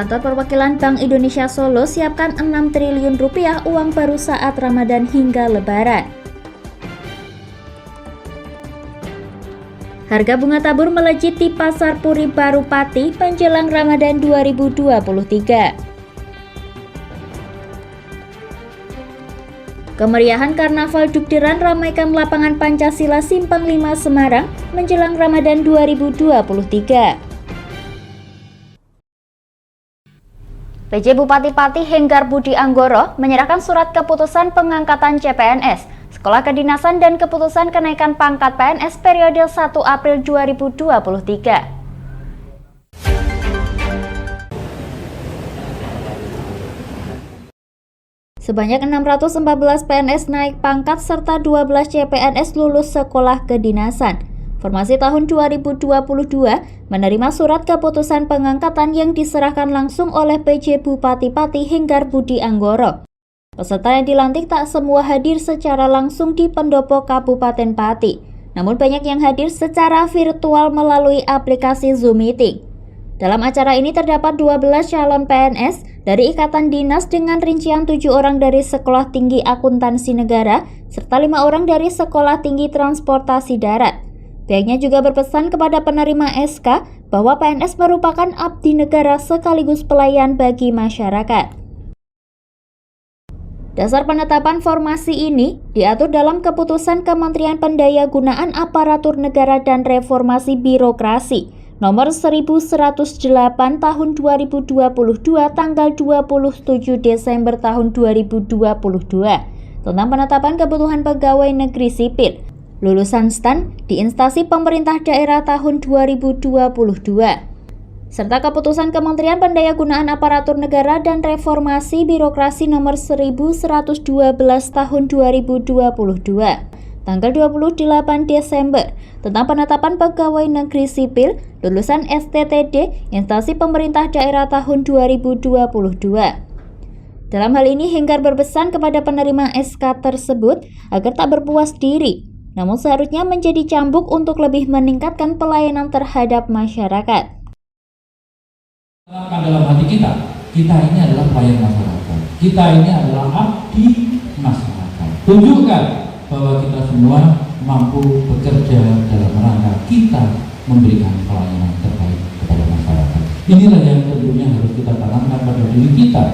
Kantor Perwakilan Bank Indonesia Solo siapkan 6 triliun rupiah uang baru saat Ramadan hingga Lebaran. Harga bunga tabur melejit di Pasar Puri Baru Pati menjelang Ramadan 2023. Kemeriahan Karnaval Dugderan ramaikan lapangan Pancasila Simpang 5 Semarang menjelang Ramadan 2023. PJ Bupati Pati Henggar Budi Anggoro menyerahkan surat keputusan pengangkatan CPNS, Sekolah Kedinasan dan keputusan kenaikan pangkat PNS periode 1 April 2023. Sebanyak 614 PNS naik pangkat serta 12 CPNS lulus Sekolah Kedinasan. Formasi tahun 2022 menerima surat keputusan pengangkatan yang diserahkan langsung oleh PJ Bupati Pati Henggar Budi Anggoro. Peserta yang dilantik tak semua hadir secara langsung di pendopo Kabupaten Pati, namun banyak yang hadir secara virtual melalui aplikasi Zoom Meeting. Dalam acara ini terdapat 12 calon PNS dari Ikatan Dinas dengan rincian 7 orang dari Sekolah Tinggi Akuntansi Negara serta 5 orang dari Sekolah Tinggi Transportasi Darat. Pihaknya juga berpesan kepada penerima SK bahwa PNS merupakan abdi negara sekaligus pelayan bagi masyarakat. Dasar penetapan formasi ini diatur dalam Keputusan Kementerian Pendayagunaan Aparatur Negara dan Reformasi Birokrasi Nomor 1108 Tahun 2022 tanggal 27 Desember tahun 2022 tentang penetapan kebutuhan pegawai negeri sipil lulusan STAN di instansi pemerintah daerah tahun 2022, serta Keputusan Kementerian Pendayagunaan Aparatur Negara dan Reformasi Birokrasi Nomor 1112 Tahun 2022, tanggal 28 Desember, tentang penetapan pegawai negeri sipil lulusan STTD instansi pemerintah daerah tahun 2022. Dalam hal ini, Henggar berpesan kepada penerima SK tersebut agar tak berpuas diri, namun seharusnya menjadi cambuk untuk lebih meningkatkan pelayanan terhadap masyarakat. Dalam hati kita ini adalah pelayan masyarakat, kita ini adalah abdi masyarakat. Tunjukkan bahwa kita semua mampu bekerja dalam rangka kita memberikan pelayanan terbaik kepada masyarakat. Inilah yang tentunya harus kita tanamkan pada diri kita.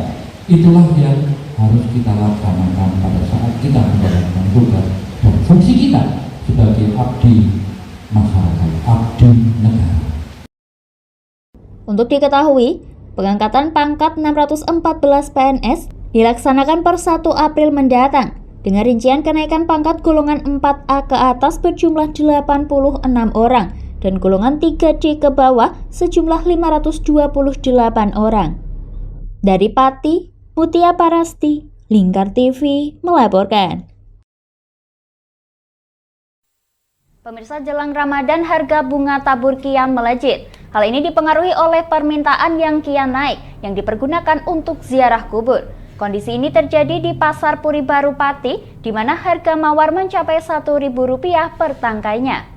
Itulah yang harus kita laksanakan pada saat kita menjalankan tugas dan fungsi kita sebagai abdi masyarakat, abdi negara. Untuk diketahui, pengangkatan pangkat 614 PNS dilaksanakan per 1 April mendatang dengan rincian kenaikan pangkat golongan 4A ke atas berjumlah 86 orang dan golongan 3D ke bawah sejumlah 528 orang. Dari Pati, Mutia Parasti, Lingkar TV melaporkan. Pemirsa, jelang Ramadan harga bunga tabur kian melejit. Hal ini dipengaruhi oleh permintaan yang kian naik yang dipergunakan untuk ziarah kubur. Kondisi ini terjadi di Pasar Puri Baru Pati, di mana harga mawar mencapai Rp1.000 per tangkainya.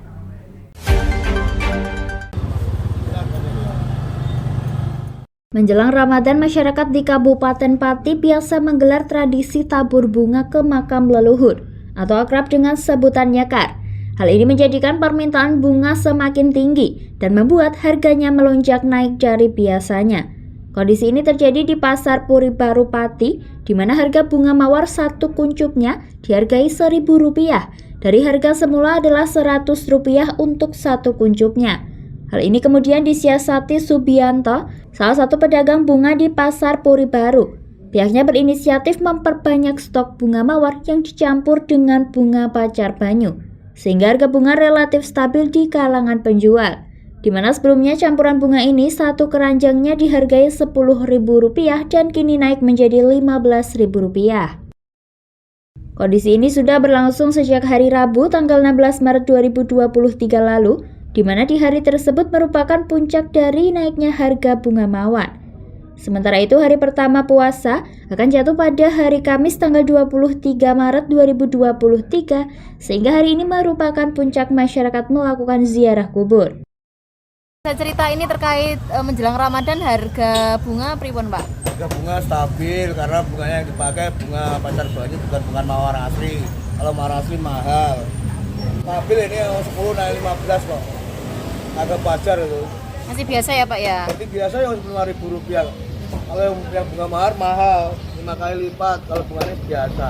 Menjelang Ramadan, masyarakat di Kabupaten Pati biasa menggelar tradisi tabur bunga ke makam leluhur atau akrab dengan sebutan nyekar. Hal ini menjadikan permintaan bunga semakin tinggi dan membuat harganya melonjak naik dari biasanya. Kondisi ini terjadi di Pasar Puri Baru Pati, di mana harga bunga mawar satu kuncupnya dihargai Rp1.000 dari harga semula adalah Rp100 untuk satu kuncupnya. Hal ini kemudian disiasati Subianto, salah satu pedagang bunga di Pasar Puri Baru. Pihaknya berinisiatif memperbanyak stok bunga mawar yang dicampur dengan bunga pacar banyu, sehingga harga bunga relatif stabil di kalangan penjual, di mana sebelumnya campuran bunga ini satu keranjangnya dihargai Rp10.000 dan kini naik menjadi Rp15.000. Kondisi ini sudah berlangsung sejak hari Rabu tanggal 16 Maret 2023 lalu, di mana di hari tersebut merupakan puncak dari naiknya harga bunga mawar. Sementara itu, hari pertama puasa akan jatuh pada hari Kamis tanggal 23 Maret 2023, sehingga hari ini merupakan puncak masyarakat melakukan ziarah kubur. Saya cerita ini terkait menjelang Ramadan harga bunga pripun, Pak? Harga bunga stabil karena bunganya yang dipakai bunga pacar banyu, bukan bunga mawar asli. Kalau mawar asli mahal. Stabil ini yang 10 naik 15 kok. Harga pacar itu. Masih biasa ya, Pak ya? Seperti biasa yang Rp15.000. Kalau yang bunga mawar mahal, 5 kali lipat kalau bunganya biasa.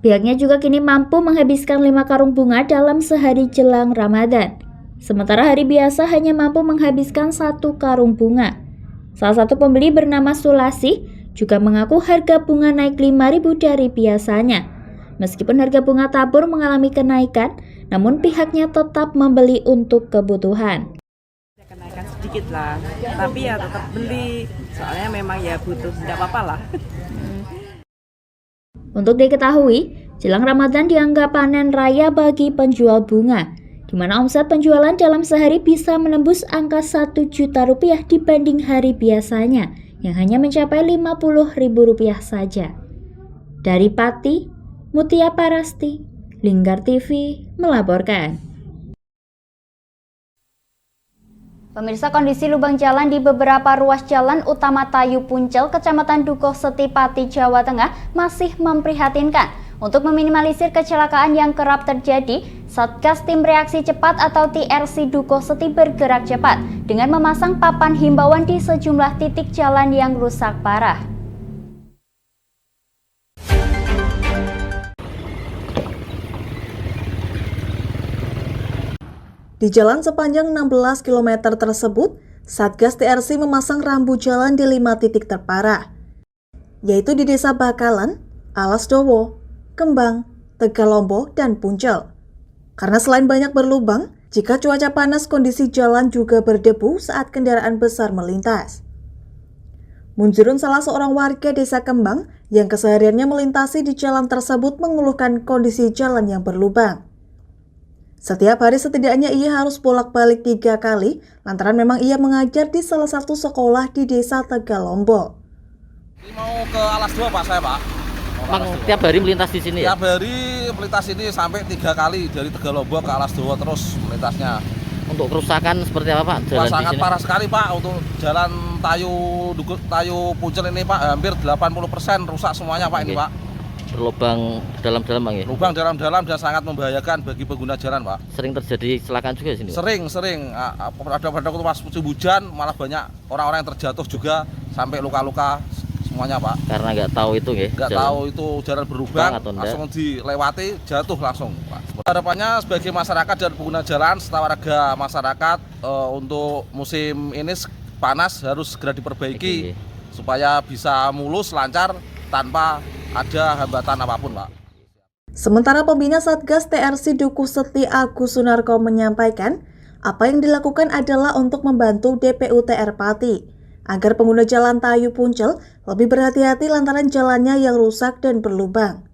Pihaknya juga kini mampu menghabiskan 5 karung bunga dalam sehari jelang Ramadan. Sementara hari biasa hanya mampu menghabiskan 1 karung bunga. Salah satu pembeli bernama Sulasi juga mengaku harga bunga naik 5.000 dari biasanya. Meskipun harga bunga tabur mengalami kenaikan, namun pihaknya tetap membeli untuk kebutuhan. Kenaikan sedikit lah, tapi ya tetap beli, soalnya memang ya butuh, tidak apa-apa lah. Untuk diketahui, jelang Ramadan dianggap panen raya bagi penjual bunga, di mana omset penjualan dalam sehari bisa menembus angka Rp1 juta dibanding hari biasanya yang hanya mencapai Rp50.000 saja. Dari Pati, Mutia Parasti, Linggar TV melaporkan. Pemirsa, kondisi lubang jalan di beberapa ruas jalan utama Tayu Puncel, Kecamatan Dukuh Seti, Pati, Jawa Tengah masih memprihatinkan. Untuk meminimalisir kecelakaan yang kerap terjadi, Satgas Tim Reaksi Cepat atau TRC Dukuh Seti bergerak cepat dengan memasang papan himbauan di sejumlah titik jalan yang rusak parah. Di jalan sepanjang 16 km tersebut, Satgas TRC memasang rambu jalan di 5 titik terparah, yaitu di Desa Bakalan, Alasdowo, Kembang, Tegalombo, dan Puncel. Karena selain banyak berlubang, jika cuaca panas kondisi jalan juga berdebu saat kendaraan besar melintas. Munjurun, salah seorang warga Desa Kembang yang kesehariannya melintasi di jalan tersebut, mengeluhkan kondisi jalan yang berlubang. Setiap hari setidaknya ia harus bolak-balik 3 kali lantaran memang ia mengajar di salah satu sekolah di Desa Tegalombo. Ini mau ke Alasdowo Pak, saya Pak. Memang tiap hari melintas di sini ya? Tiap hari melintas ini sampai 3 kali dari Tegalombo ke Alasdowo terus melintasnya. Untuk kerusakan seperti apa Pak? Jalan Sangat di sini? parah sekali Pak, untuk jalan Tayu Puncel ini Pak, hampir 80% rusak semuanya Pak. Ini Pak. Berlubang dalam-dalam Bang ya? Lubang dalam-dalam dan sangat membahayakan bagi pengguna jalan Pak. Sering terjadi kecelakaan juga di sini Pak? Sering. Pada pas musim hujan malah banyak orang-orang yang terjatuh juga sampai luka-luka semuanya Pak. Karena nggak tahu itu ya? Nggak tahu itu jalan berlubang, langsung dilewati, jatuh langsung Pak. Harapannya sebagai masyarakat dan pengguna jalan serta warga masyarakat untuk musim ini panas harus segera diperbaiki supaya bisa mulus, lancar tanpa ada hambatan apapun Pak. Sementara pembina Satgas TRC Dukuh Seti Agus Sunarko menyampaikan, apa yang dilakukan adalah untuk membantu DPUTR Pati agar pengguna jalan Tayu Puncel lebih berhati-hati lantaran jalannya yang rusak dan berlubang.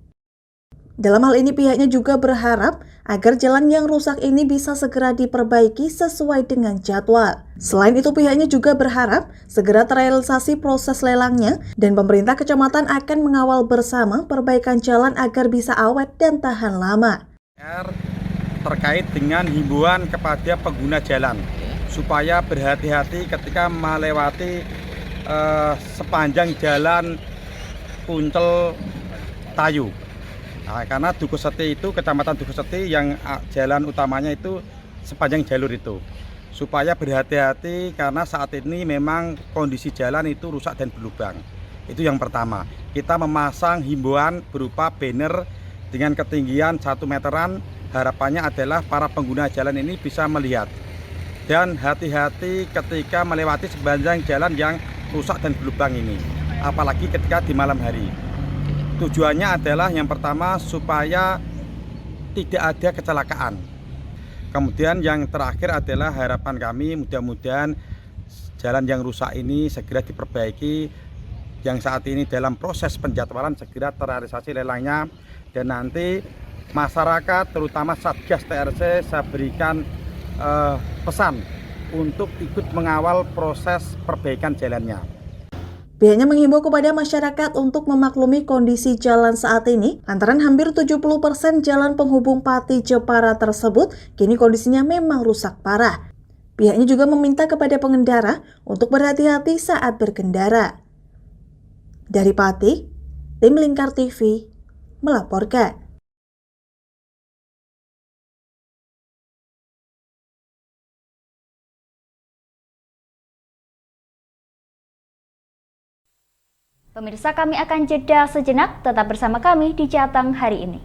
Dalam hal ini pihaknya juga berharap agar jalan yang rusak ini bisa segera diperbaiki sesuai dengan jadwal. Selain itu pihaknya juga berharap segera terrealisasi proses lelangnya dan pemerintah kecamatan akan mengawal bersama perbaikan jalan agar bisa awet dan tahan lama. Terkait dengan himbauan kepada pengguna jalan supaya berhati-hati ketika melewati sepanjang jalan Puncel Tayu. Nah, karena Dukuh Seti itu, Kecamatan Dukuh Seti yang jalan utamanya itu sepanjang jalur itu. Supaya berhati-hati karena saat ini memang kondisi jalan itu rusak dan berlubang. Itu yang pertama. Kita memasang himbauan berupa banner dengan ketinggian 1 meteran. Harapannya adalah para pengguna jalan ini bisa melihat. Dan hati-hati ketika melewati sepanjang jalan yang rusak dan berlubang ini. Apalagi ketika di malam hari. Tujuannya adalah yang pertama supaya tidak ada kecelakaan. Kemudian yang terakhir adalah harapan kami mudah-mudahan jalan yang rusak ini segera diperbaiki, yang saat ini dalam proses penjadwalan segera terrealisasi lelangnya, dan nanti masyarakat terutama Satgas TRC saya berikan pesan untuk ikut mengawal proses perbaikan jalannya. Pihaknya menghimbau kepada masyarakat untuk memaklumi kondisi jalan saat ini, lantaran hampir 70% jalan penghubung Pati Jepara tersebut kini kondisinya memang rusak parah. Pihaknya juga meminta kepada pengendara untuk berhati-hati saat berkendara. Dari Pati, tim Lingkar TV melaporkan. Pemirsa, kami akan jeda sejenak, tetap bersama kami di Jateng hari ini.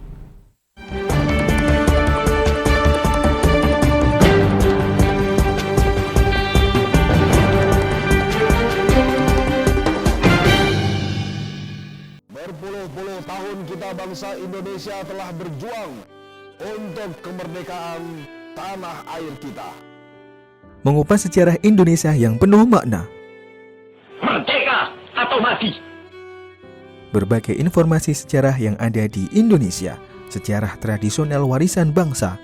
Berpuluh-puluh tahun kita bangsa Indonesia telah berjuang untuk kemerdekaan tanah air kita. Mengupas sejarah Indonesia yang penuh makna. Merdeka atau mati. Berbagai informasi sejarah yang ada di Indonesia, sejarah tradisional warisan bangsa.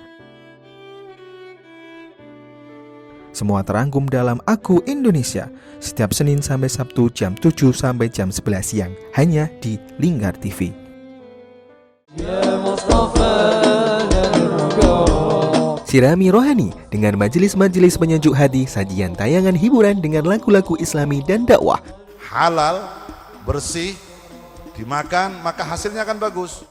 Semua terangkum dalam Aku Indonesia, setiap Senin sampai Sabtu jam 7 sampai jam 11 siang, hanya di Lingkar TV. Sirami rohani dengan majelis-majelis penyejuk hati, sajian tayangan hiburan dengan lagu-lagu Islami dan dakwah. Halal, bersih, dimakan maka hasilnya akan bagus.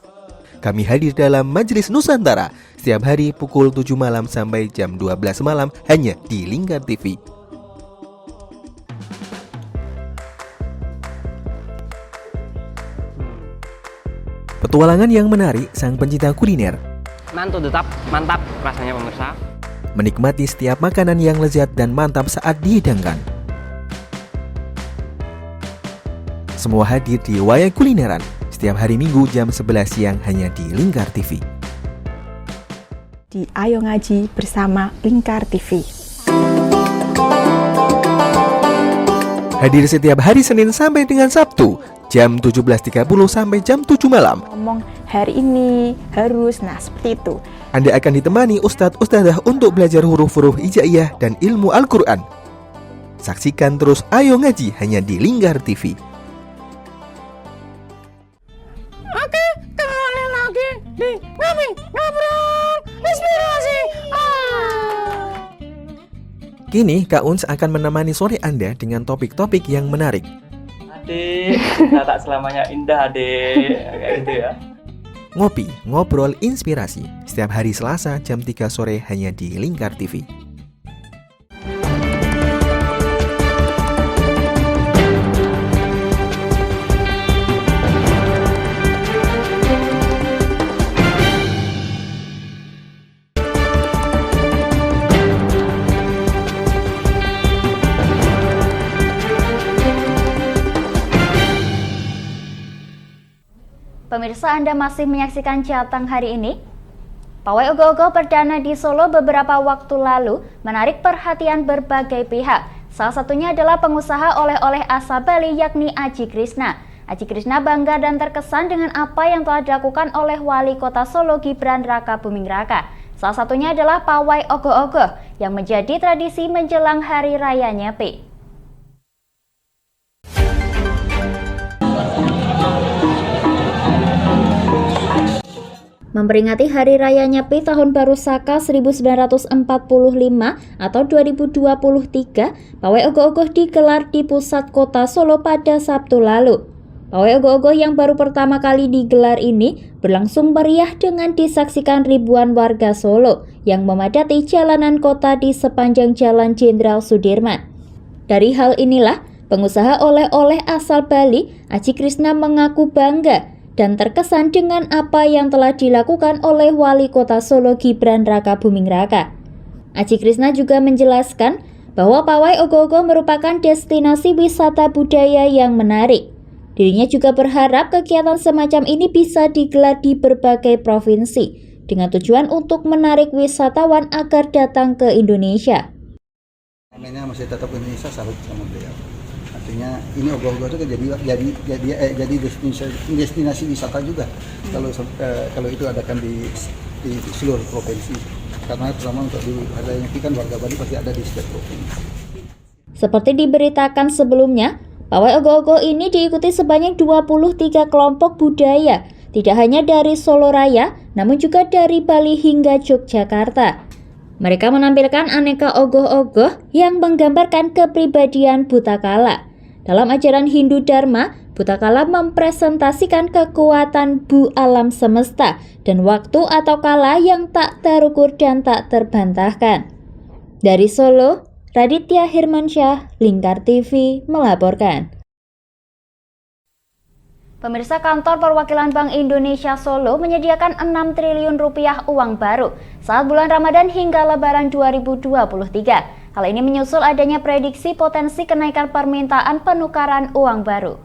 Kami hadir dalam Majelis Nusantara setiap hari pukul 7 malam sampai jam 12 malam hanya di Lingkar TV. Petualangan yang menarik sang pencinta kuliner. Mantu tetap mantap rasanya pemirsa. Menikmati setiap makanan yang lezat dan mantap saat dihidangkan. Semua hadir di Wayang Kulineran setiap hari Minggu jam 11 siang hanya di Lingkar TV. Di Ayo Ngaji bersama Lingkar TV. Hadir setiap hari Senin sampai dengan Sabtu jam 17.30 sampai jam 7 malam. Ngomong hari ini harus, nah seperti itu. Anda akan ditemani Ustadz-Ustadzah untuk belajar huruf-huruf hijaiyah dan ilmu Al-Quran. Saksikan terus Ayo Ngaji hanya di Lingkar TV. Oke, kembali lagi di Ngobrol Inspirasi. Kini Kak Uns akan menemani sore Anda dengan topik-topik yang menarik. Adik, kita tak selamanya indah, adik. Kayak gitu ya. Ngopi, ngobrol inspirasi setiap hari Selasa jam 3 sore hanya di Lingkar TV. Pemirsa, Anda masih menyaksikan Jateng hari ini. Pawai Ogoh-Ogoh perdana di Solo beberapa waktu lalu menarik perhatian berbagai pihak. Salah satunya adalah pengusaha oleh-oleh asal Bali yakni Aji Krishna. Aji Krishna bangga dan terkesan dengan apa yang telah dilakukan oleh Wali Kota Solo Gibran Rakabuming Raka. Salah satunya adalah pawai Ogoh-Ogoh yang menjadi tradisi menjelang Hari Raya Nyepi. Memperingati Hari Raya Nyepi Tahun Baru Saka 1945 atau 2023, Pawai Ogoh-Ogoh digelar di pusat kota Solo pada Sabtu lalu. Pawai Ogoh-Ogoh yang baru pertama kali digelar ini berlangsung meriah dengan disaksikan ribuan warga Solo yang memadati jalanan kota di sepanjang Jalan Jenderal Sudirman. Dari hal inilah, pengusaha oleh-oleh asal Bali, Aji Krishna mengaku bangga dan terkesan dengan apa yang telah dilakukan oleh Wali Kota Solo Gibran Rakabuming Raka. Aji Krishna juga menjelaskan bahwa Pawai Ogoh-Ogoh merupakan destinasi wisata budaya yang menarik. Dirinya juga berharap kegiatan semacam ini bisa digelar di berbagai provinsi dengan tujuan untuk menarik wisatawan agar datang ke Indonesia. Namanya masih tetap Indonesia, salut sama beliau. Artinya ini Ogoh-Ogoh itu jadi destinasi wisata juga kalau itu adakan di seluruh provinsi, karena pertama untuk di Hari Raya Nyepi kan warga Bali pasti ada di setiap provinsi. Seperti diberitakan sebelumnya, Pawai Ogoh-Ogoh ini diikuti sebanyak 23 kelompok budaya, tidak hanya dari Solo Raya namun juga dari Bali hingga Yogyakarta. Mereka menampilkan aneka ogoh-ogoh yang menggambarkan kepribadian Bhutakala. Dalam ajaran Hindu Dharma, Bhutakala mempresentasikan kekuatan Bu alam semesta dan waktu atau kala yang tak terukur dan tak terbantahkan. Dari Solo, Raditya Hirmansyah, Lingkar TV melaporkan. Pemirsa, kantor perwakilan Bank Indonesia Solo menyediakan 6 triliun rupiah uang baru saat bulan Ramadan hingga Lebaran 2023. Hal ini menyusul adanya prediksi potensi kenaikan permintaan penukaran uang baru.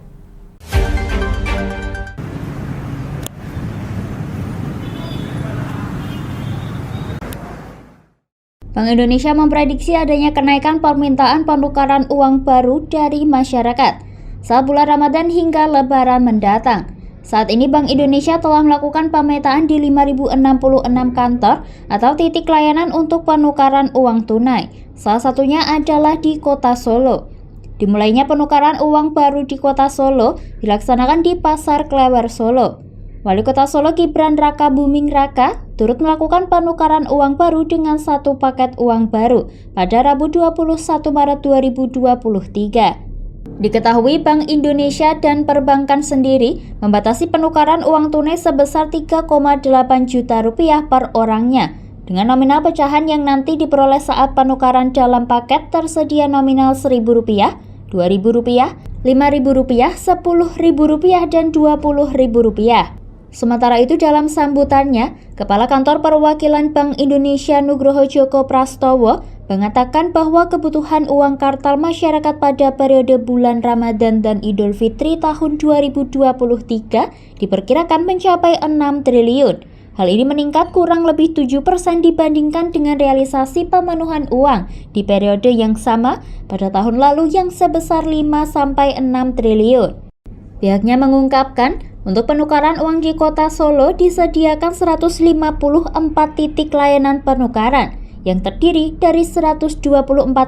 Bank Indonesia memprediksi adanya kenaikan permintaan penukaran uang baru dari masyarakat saat bulan Ramadan hingga Lebaran mendatang. Saat ini Bank Indonesia telah melakukan pemetaan di 5.066 kantor atau titik layanan untuk penukaran uang tunai. Salah satunya adalah di Kota Solo. Dimulainya penukaran uang baru di Kota Solo dilaksanakan di Pasar Klewer Solo. Wali Kota Solo Gibran Rakabuming Raka turut melakukan penukaran uang baru dengan 1 paket uang baru pada Rabu 21 Maret 2023. Diketahui Bank Indonesia dan perbankan sendiri membatasi penukaran uang tunai sebesar 3,8 juta rupiah per orangnya dengan nominal pecahan yang nanti diperoleh saat penukaran dalam paket tersedia nominal Rp1.000, Rp2.000, Rp5.000, Rp10.000 dan Rp20.000. Sementara itu dalam sambutannya, Kepala Kantor Perwakilan Bank Indonesia Nugroho Joko Prastowo mengatakan bahwa kebutuhan uang kartal masyarakat pada periode bulan Ramadan dan Idul Fitri tahun 2023 diperkirakan mencapai 6 triliun. Hal ini meningkat kurang lebih 7% dibandingkan dengan realisasi pemenuhan uang di periode yang sama pada tahun lalu yang sebesar 5-6 triliun. Pihaknya mengungkapkan, untuk penukaran uang di Kota Solo disediakan 154 titik layanan penukaran yang terdiri dari 124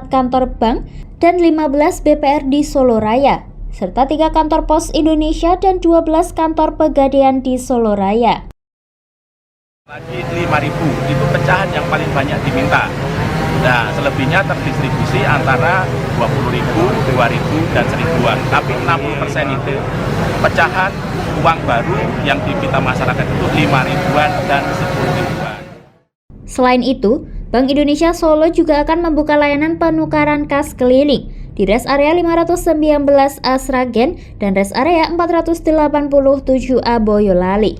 kantor bank dan 15 BPR di Solo Raya, serta 3 kantor Pos Indonesia dan 12 kantor Pegadaian di Solo Raya. Lagi 5.000 itu pecahan yang paling banyak diminta. Nah, selebihnya terdistribusi antara 20.000, 2.000 dan 1.000-an. Tapi 60% itu pecahan uang baru yang diminta masyarakat itu 5.000-an dan 10.000-an. Selain itu, Bank Indonesia Solo juga akan membuka layanan penukaran kas keliling di Res Area 519A Sragen dan Res Area 487A Boyolali.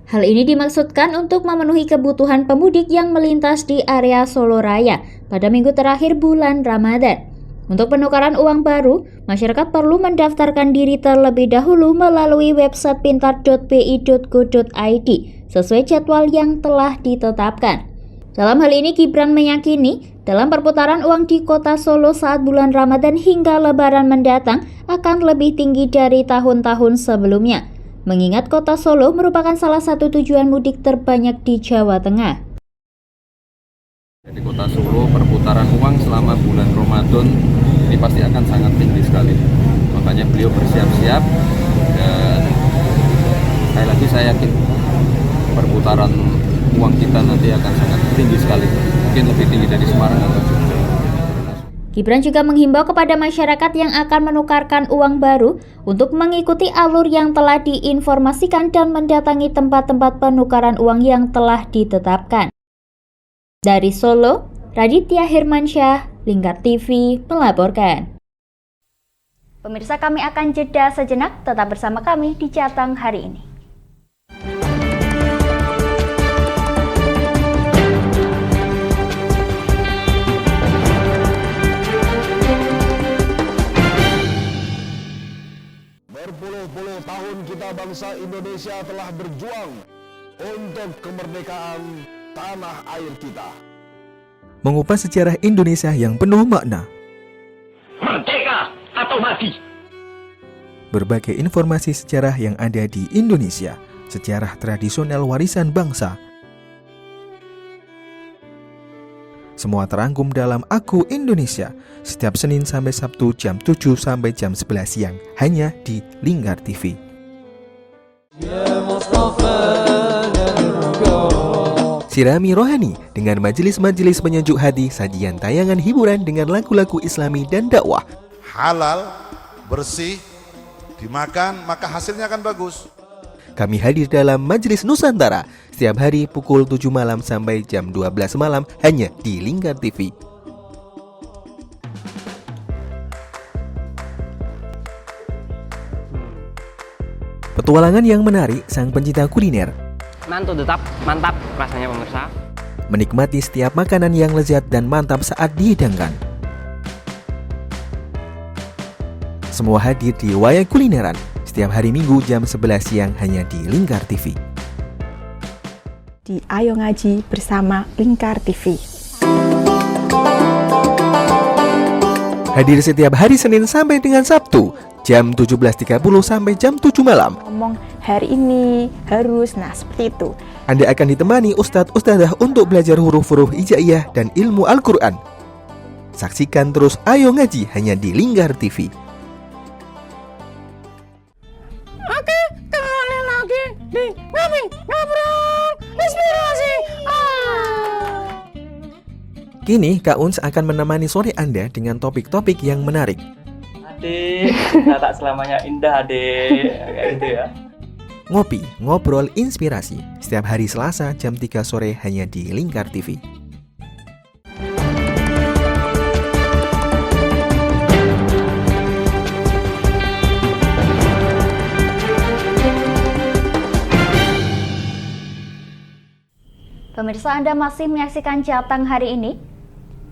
Hal ini dimaksudkan untuk memenuhi kebutuhan pemudik yang melintas di area Solo Raya pada minggu terakhir bulan Ramadan. Untuk penukaran uang baru, masyarakat perlu mendaftarkan diri terlebih dahulu melalui website pintar.bi.go.id sesuai jadwal yang telah ditetapkan. Dalam hal ini, Gibran meyakini dalam perputaran uang di Kota Solo saat bulan Ramadan hingga Lebaran mendatang akan lebih tinggi dari tahun-tahun sebelumnya, mengingat Kota Solo merupakan salah satu tujuan mudik terbanyak di Jawa Tengah. Di Kota Solo, perputaran uang selama bulan Ramadan ini pasti akan sangat tinggi sekali. Makanya beliau bersiap-siap dan sekali lagi saya yakin perputaran uang kita nanti akan sangat tinggi sekali. Mungkin lebih tinggi dari Semarang atau Jogja. Gibran juga menghimbau kepada masyarakat yang akan menukarkan uang baru untuk mengikuti alur yang telah diinformasikan dan mendatangi tempat-tempat penukaran uang yang telah ditetapkan. Dari Solo, Raditya Hirmansyah, Lingkar TV melaporkan. Pemirsa, kami akan jeda sejenak, tetap bersama kami di Jateng hari ini. Berpuluh-puluh tahun kita bangsa Indonesia telah berjuang untuk kemerdekaan tanah air kita. Mengupas sejarah Indonesia yang penuh makna. Merdeka atau mati. Berbagai informasi sejarah yang ada di Indonesia, sejarah tradisional warisan bangsa. Semua terangkum dalam Aku Indonesia, setiap Senin sampai Sabtu jam 7 sampai jam 11 siang, hanya di Lingkar TV. Sirami rohani dengan majelis-majelis penyejuk hati, sajian tayangan hiburan dengan lagu-lagu Islami dan dakwah. Halal, bersih, dimakan maka hasilnya akan bagus. Kami hadir dalam Majelis Nusantara setiap hari pukul 7 malam sampai jam 12 malam hanya di Lingkar TV. Petualangan yang menarik sang pencinta kuliner. Mantul tetap mantap rasanya pemirsa. Menikmati setiap makanan yang lezat dan mantap saat dihidangkan. Semua hadir di Wayang Kulineran setiap hari Minggu jam 11 siang hanya di Lingkar TV. Di Ayo Ngaji bersama Lingkar TV. Hadir setiap hari Senin sampai dengan Sabtu jam 17.30 sampai jam 7 malam. Ngomong hari ini harus, nah seperti itu. Anda akan ditemani ustadz-ustadzah untuk belajar huruf-huruf hijaiyah dan ilmu Al-Quran. Saksikan terus Ayo Ngaji hanya di Lingkar TV. Oke, kembali lagi di Ngami Ngobrol Inspirasi. Kini Kak Uns akan menemani sore Anda dengan topik-topik yang menarik. Adik, tak selamanya indah adik, kayak gitu ya. Ngopi, ngobrol inspirasi setiap hari Selasa jam 3 sore hanya di Lingkar TV. Pemirsa, Anda masih menyaksikan Jateng hari ini.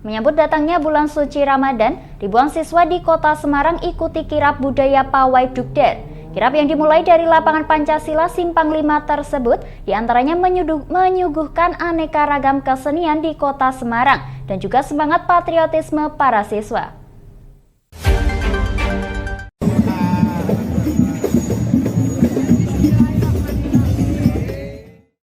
Menyambut datangnya bulan suci Ramadan, ribuan siswa di Kota Semarang ikuti kirab budaya Pawai Dukder. Kirab yang dimulai dari lapangan Pancasila Simpang 5 tersebut diantaranya menyuguhkan aneka ragam kesenian di Kota Semarang dan juga semangat patriotisme para siswa.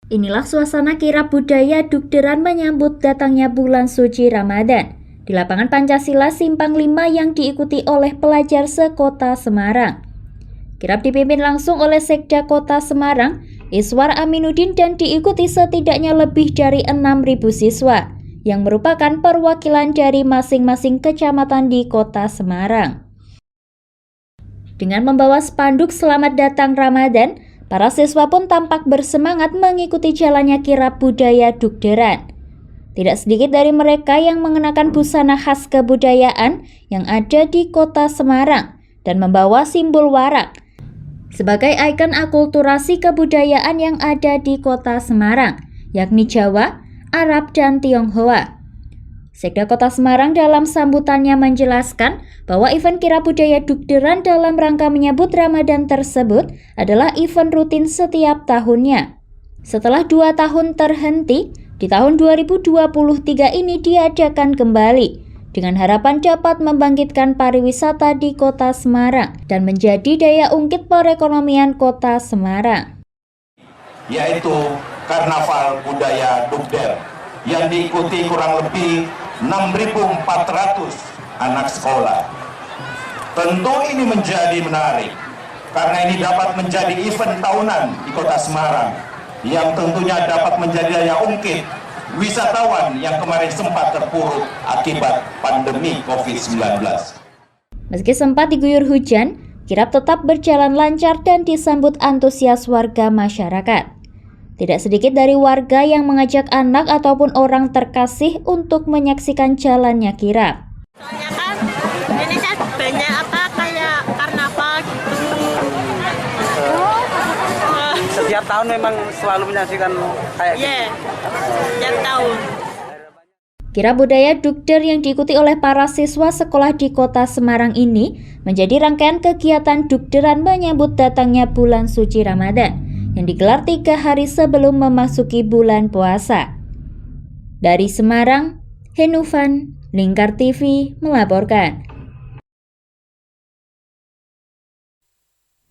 Inilah suasana kirab budaya Dukderan menyambut datangnya bulan suci Ramadan di lapangan Pancasila Simpang 5 yang diikuti oleh pelajar sekota Semarang. Kirab dipimpin langsung oleh Sekda Kota Semarang, Iswar Aminuddin, dan diikuti setidaknya lebih dari 6.000 siswa yang merupakan perwakilan dari masing-masing kecamatan di Kota Semarang. Dengan membawa spanduk Selamat Datang Ramadan, para siswa pun tampak bersemangat mengikuti jalannya kirab budaya Dukderan. Tidak sedikit dari mereka yang mengenakan busana khas kebudayaan yang ada di Kota Semarang dan membawa simbol warak sebagai ikon akulturasi kebudayaan yang ada di Kota Semarang, yakni Jawa, Arab, dan Tionghoa. Sekda Kota Semarang dalam sambutannya menjelaskan bahwa event kirab budaya Dukderan dalam rangka menyambut Ramadan tersebut adalah event rutin setiap tahunnya. Setelah 2 tahun terhenti, di tahun 2023 ini diadakan kembali dengan harapan dapat membangkitkan pariwisata di Kota Semarang dan menjadi daya ungkit perekonomian Kota Semarang. Yaitu Karnaval Budaya Dukder yang diikuti kurang lebih 6.400 anak sekolah. Tentu ini menjadi menarik karena ini dapat menjadi event tahunan di Kota Semarang yang tentunya dapat menjadi daya ungkit wisatawan yang kemarin sempat terpuruk akibat pandemi COVID-19. Meski sempat diguyur hujan, kirab tetap berjalan lancar dan disambut antusias warga masyarakat. Tidak sedikit dari warga yang mengajak anak ataupun orang terkasih untuk menyaksikan jalannya kirab. Soalnya kan ini kan banyak kayak karnaval gitu. Setiap tahun memang selalu menyaksikan kayak gitu. Iya, setiap tahun. Kirab budaya Dukder yang diikuti oleh para siswa sekolah di Kota Semarang ini menjadi rangkaian kegiatan Dukderan menyambut datangnya bulan suci Ramadan yang digelar 3 hari sebelum memasuki bulan puasa. Dari Semarang, Henufan, Lingkar TV melaporkan.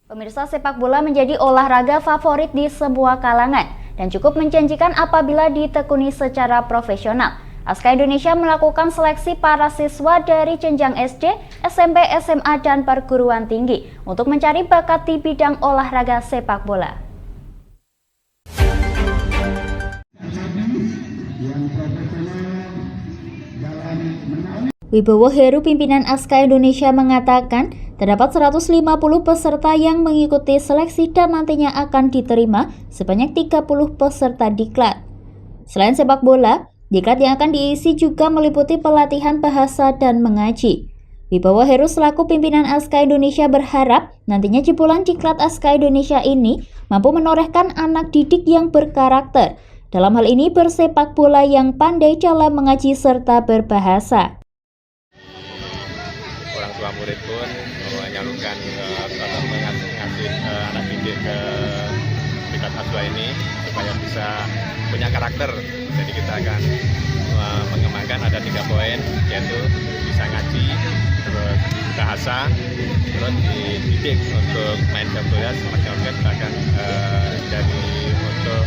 Pemirsa, sepak bola menjadi olahraga favorit di semua kalangan dan cukup menjanjikan apabila ditekuni secara profesional. ASKA Indonesia melakukan seleksi para siswa dari jenjang SD, SMP, SMA, dan perguruan tinggi untuk mencari bakat di bidang olahraga sepak bola. Wibowo Heru, pimpinan ASKA Indonesia, mengatakan terdapat 150 peserta yang mengikuti seleksi dan nantinya akan diterima sebanyak 30 peserta diklat. Selain sepak bola, diklat yang akan diisi juga meliputi pelatihan bahasa dan mengaji. Wibowo Heru selaku pimpinan ASKA Indonesia berharap nantinya jebolan diklat ASKA Indonesia ini mampu menorehkan anak didik yang berkarakter, dalam hal ini bersepak bola yang pandai dalam mengaji serta berbahasa. Orang tua murid pun menyalurkan atau mengasih anak didik ke tingkat ASKA ini supaya bisa punya karakter. Jadi kita akan mengembangkan ada 3 poin, yaitu bisa ngaji, terus bahasa, terus dididik untuk main sepak bola. Semakin kita akan jadi untuk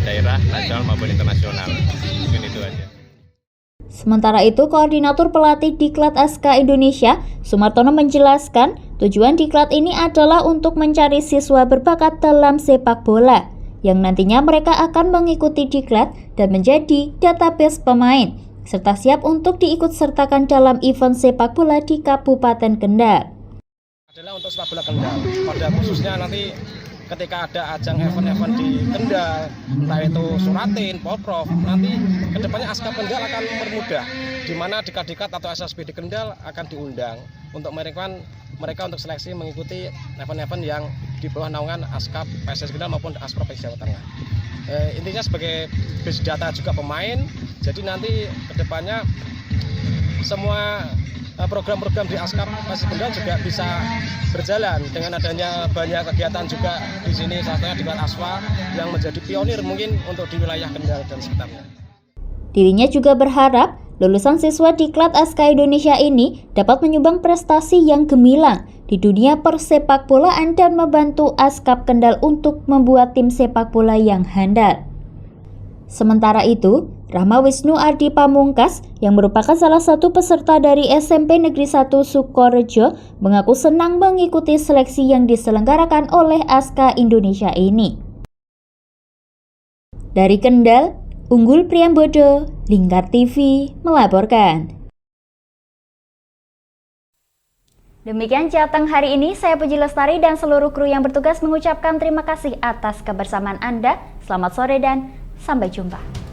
daerah nasional maupun internasional. Mungkin itu aja. Sementara itu, Koordinator Pelatih Diklat ASKA Indonesia, Sumartono, menjelaskan tujuan diklat ini adalah untuk mencari siswa berbakat dalam sepak bola, yang nantinya mereka akan mengikuti diklat dan menjadi database pemain, serta siap untuk diikutsertakan dalam event sepak bola di Kabupaten Kendal. Adalah untuk sepak bola Kendal, pada khususnya nanti ketika ada ajang event-event di Kendal, entah itu Suratin, Poprov, nanti kedepannya ASKA Kendal akan mempermudah, di mana dikat-dikat atau SSB di Kendal akan diundang untuk mereka untuk seleksi mengikuti event-event yang di bawah naungan ASKA PSS Kendal maupun ASPRO PSS Jawa Tengah. Intinya sebagai base data juga pemain, jadi nanti kedepannya semua program-program di ASKA PSS Kendal juga bisa berjalan dengan adanya banyak kegiatan juga di sini, salah satunya di ASWA yang menjadi pionir mungkin untuk di wilayah Kendal dan sekitarnya. Dirinya juga berharap lulusan siswa diklat ASKA Indonesia ini dapat menyumbang prestasi yang gemilang di dunia persepak bolaan dan membantu ASKA Kendal untuk membuat tim sepak bola yang handal. Sementara itu, Rahma Wisnu Ardi Pamungkas yang merupakan salah satu peserta dari SMP Negeri 1 Sukorejo mengaku senang mengikuti seleksi yang diselenggarakan oleh ASKA Indonesia ini. Dari Kendal, Unggul Priambodo, Lingkar TV melaporkan. Demikian Jateng hari ini, saya Puji Lestari dan seluruh kru yang bertugas mengucapkan terima kasih atas kebersamaan Anda. Selamat sore dan sampai jumpa.